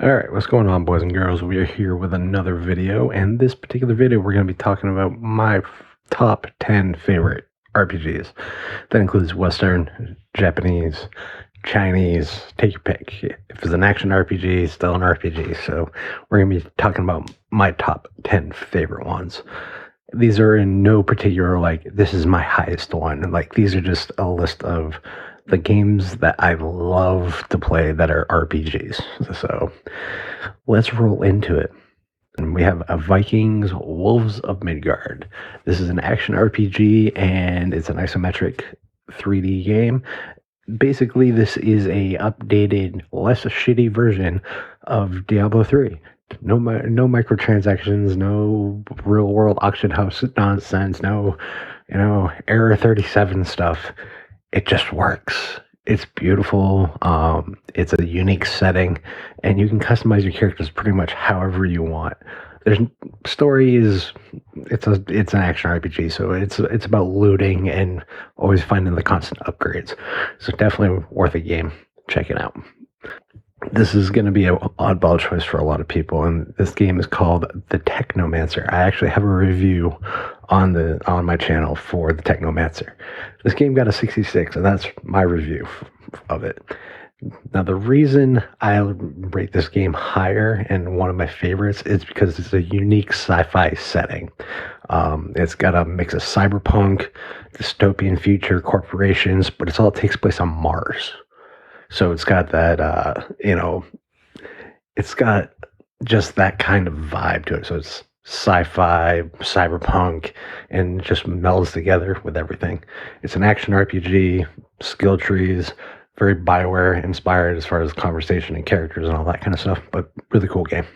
Alright, what's going on, boys and girls? We are here with another video, and this particular video we're going to be talking about my top 10 favorite RPGs. That includes Western, Japanese, Chinese, take your pick. If it's an action RPG, it's still an RPG, so we're going to be talking about my top 10 favorite ones. These are in no particular, this is my highest one. These are just a list of the games that I love to play that are RPGs. So let's roll into it. And we have a Vikings Wolves of Midgard. This is an action RPG and it's an isometric 3D game. Basically, this is a updated, less shitty version of Diablo 3. No microtransactions, no real world auction house nonsense, no, Error 37 stuff. It just works. It's beautiful. It's a unique setting, and you can customize your characters pretty much however you want. There's story is it's an action RPG, so it's about looting and always finding the constant upgrades. So definitely worth a game. Check it out. This is going to be an oddball choice for a lot of people, and this game is called the Technomancer. I actually have a review on my channel for the Technomancer. This game got a 66, and that's my review of it. Now, the reason I rate this game higher and one of my favorites is because it's a unique sci-fi setting. It's got a mix of cyberpunk, dystopian future, corporations, but it all takes place on Mars. So it's got that, it's got just that kind of vibe to it. So it's sci-fi, cyberpunk, and just melds together with everything. It's an action RPG, skill trees, very BioWare inspired as far as conversation and characters and all that kind of stuff, but really cool game.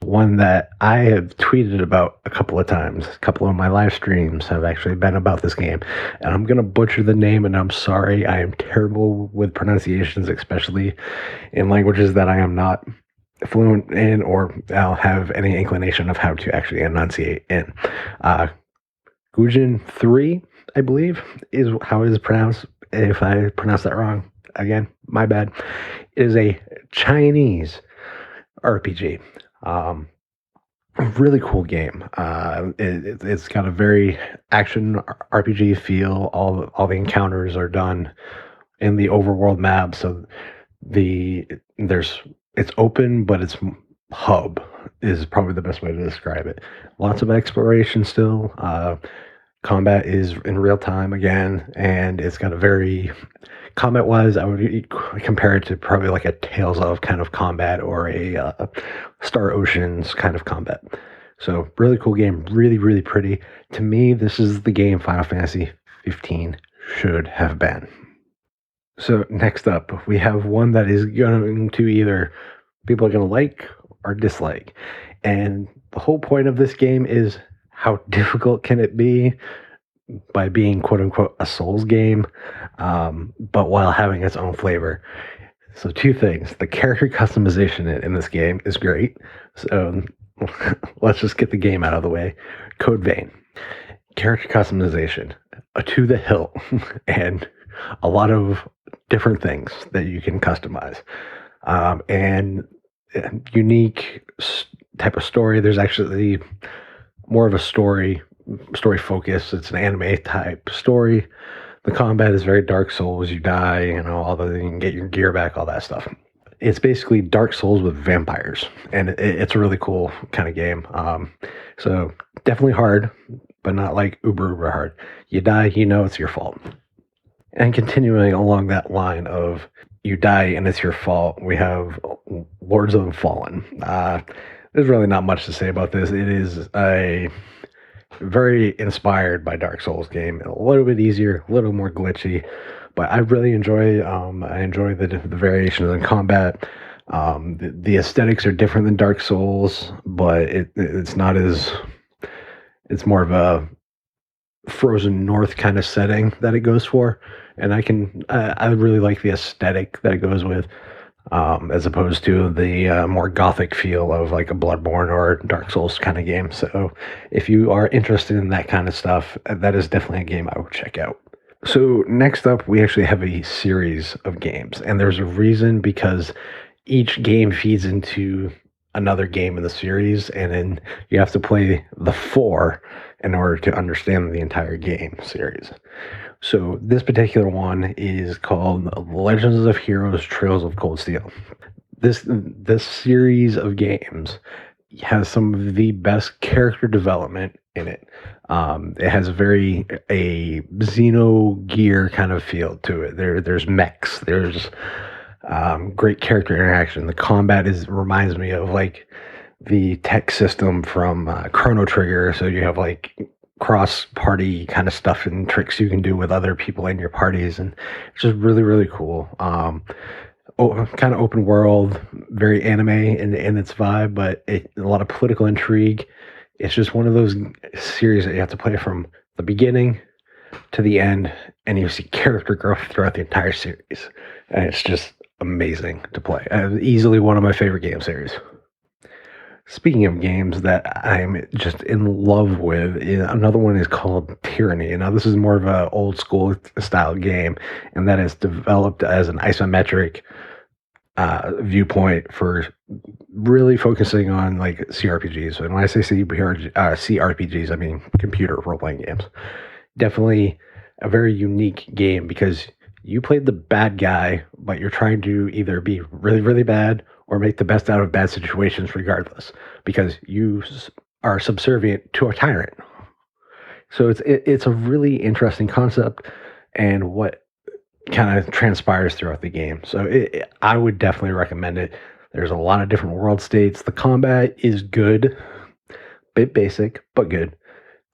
One that I have tweeted about a couple of times. A couple of my live streams have actually been about this game. And I'm going to butcher the name, and I'm sorry. I am terrible with pronunciations, especially in languages that I am not fluent in or I'll have any inclination of how to actually enunciate in. Gujin 3, I believe, is how it is pronounced. If I pronounce that wrong, again, my bad. It is a Chinese RPG. Really cool game. It's got a very action RPG feel. All the encounters are done in the overworld map, so it's open, but its hub is probably the best way to describe it. Lots of exploration still. Combat is in real time again, and it's got a very combat-wise, I would compare it to probably like a Tales of kind of combat or a Star Oceans kind of combat. So really cool game, really, really pretty. To me, this is the game Final Fantasy 15 should have been. So next up, we have one that is going to either people are going to like or dislike. And the whole point of this game is how difficult can it be by being quote-unquote a Souls game, but while having its own flavor. So two things. The character customization in this game is great. So let's just get the game out of the way. Code Vein. Character customization to the hilt and a lot of different things that you can customize. And unique type of story. There's actually more of a story focus. It's an anime type story. The combat is very Dark Souls. You die, you can get your gear back, all that stuff. It's basically Dark Souls with vampires, and it's a really cool kind of game. So definitely hard, but not like uber hard. You die, it's your fault. And continuing along that line of you die and it's your fault, we have Lords of the Fallen. There's really not much to say about this. It is a very inspired by Dark Souls game. A little bit easier, a little more glitchy, but I really enjoy the variations in combat. The aesthetics are different than Dark Souls, but it's not as, it's more of a Frozen North kind of setting that it goes for, and I really like the aesthetic that it goes with, as opposed to the more gothic feel of like a Bloodborne or Dark Souls kind of game. So if you are interested in that kind of stuff, that is definitely a game I would check out. So next up, we actually have a series of games, and there's a reason, because each game feeds into another game in the series, and then you have to play the 4 in order to understand the entire game series. So this particular one is called Legends of Heroes: Trails of Cold Steel. This series of games has some of the best character development in it. It has a Xenogear kind of feel to it. There's mechs. There's great character interaction. The combat reminds me of like the tech system from Chrono Trigger. So you have like cross party kind of stuff and tricks you can do with other people in your parties, and it's just really, really cool. Kind of open world, very anime in its vibe, but a lot of political intrigue. It's just one of those series that you have to play from the beginning to the end, and you see character growth throughout the entire series, and it's just amazing to play. Easily one of my favorite game series. Speaking of games that I'm just in love with, another one is called Tyranny. Now, this is more of an old school style game, and that is developed as an isometric viewpoint for really focusing on like CRPGs. And when I say CRPGs, I mean computer role-playing games. Definitely a very unique game because you played the bad guy, but you're trying to either be really, really bad or make the best out of bad situations regardless, because you are subservient to a tyrant. So it's a really interesting concept, and what kind of transpires throughout the game. So I would definitely recommend it. There's a lot of different world states. The combat is good, bit basic, but good.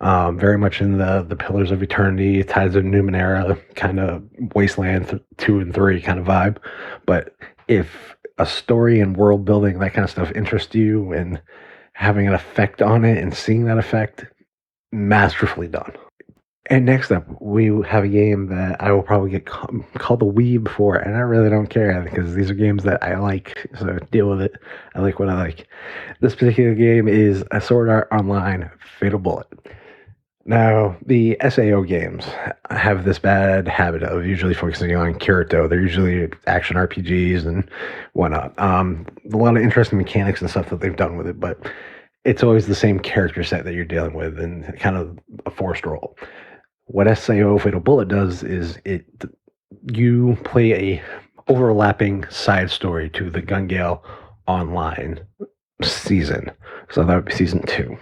Very much in the Pillars of Eternity, Tides of Numenera, kind of Wasteland 2 and 3 kind of vibe. But if a story and world building, that kind of stuff interests you, and having an effect on it and seeing that effect, masterfully done. And next up, we have a game that I will probably get called a weeb for, and I really don't care because these are games that I like, so deal with it. I like what I like. This particular game is a Sword Art Online Fatal Bullet. Now, the SAO games have this bad habit of usually focusing on Kirito. They're usually action RPGs and whatnot. A lot of interesting mechanics and stuff that they've done with it, but it's always the same character set that you're dealing with and kind of a forced role. What SAO Fatal Bullet does is you play a overlapping side story to the Gun Gale Online season. So that would be season 2.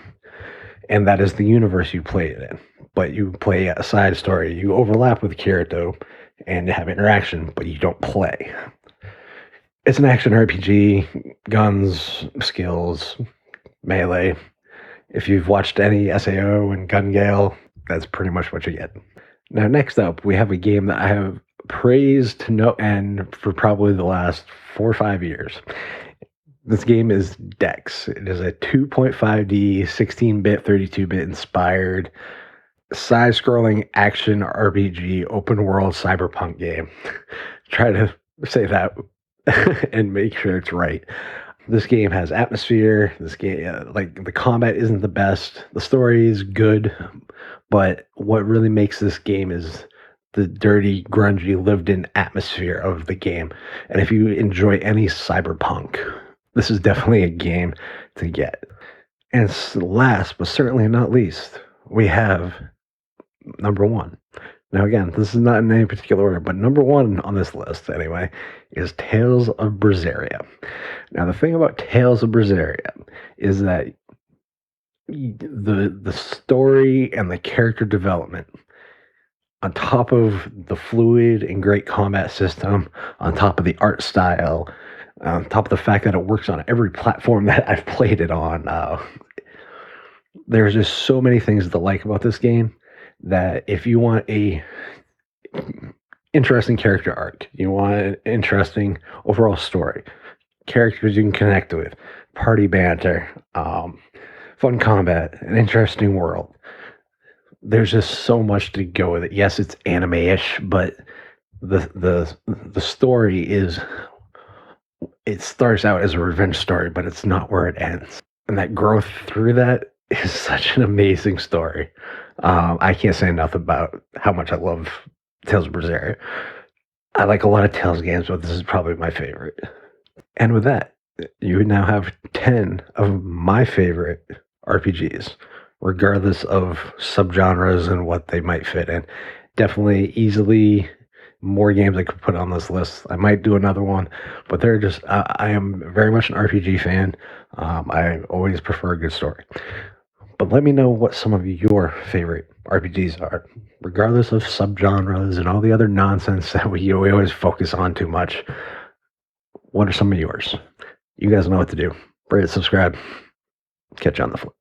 And that is the universe you play it in. But you play a side story. You overlap with Kirito and have interaction, but you don't play. It's an action RPG, guns, skills, melee. If you've watched any SAO and Gun Gale, that's pretty much what you get. Now, next up, we have a game that I have praised to no end for probably the last 4 or 5 years. This game is Dex. It is a 2.5D, 16-bit, 32-bit inspired, side-scrolling action RPG, open-world cyberpunk game. Try to say that and make sure it's right. This game has atmosphere. This game, like, the combat isn't the best. The story is good, but what really makes this game is the dirty, grungy, lived-in atmosphere of the game. And if you enjoy any cyberpunk, this is definitely a game to get. And last, but certainly not least, we have number 1. Now, again, this is not in any particular order, but number 1 on this list, anyway, is Tales of Berseria. Now, the thing about Tales of Berseria is that the story and the character development, on top of the fluid and great combat system, on top of the art style, on top of the fact that it works on every platform that I've played it on, there's just so many things to like about this game that if you want a interesting character arc, you want an interesting overall story, characters you can connect with, party banter, fun combat, an interesting world, there's just so much to go with it. Yes, it's anime-ish, but the story is, it starts out as a revenge story, but it's not where it ends. And that growth through that is such an amazing story. I can't say enough about how much I love Tales of Berseria. I like a lot of Tales games, but this is probably my favorite. And with that, you now have 10 of my favorite RPGs, regardless of subgenres and what they might fit in. Definitely easily more games I could put on this list. I might do another one, but they're just, I am very much an RPG fan. I always prefer a good story. But let me know what some of your favorite RPGs are, regardless of subgenres and all the other nonsense that we always focus on too much. What are some of yours? You guys know what to do. Rate, subscribe. Catch you on the flip.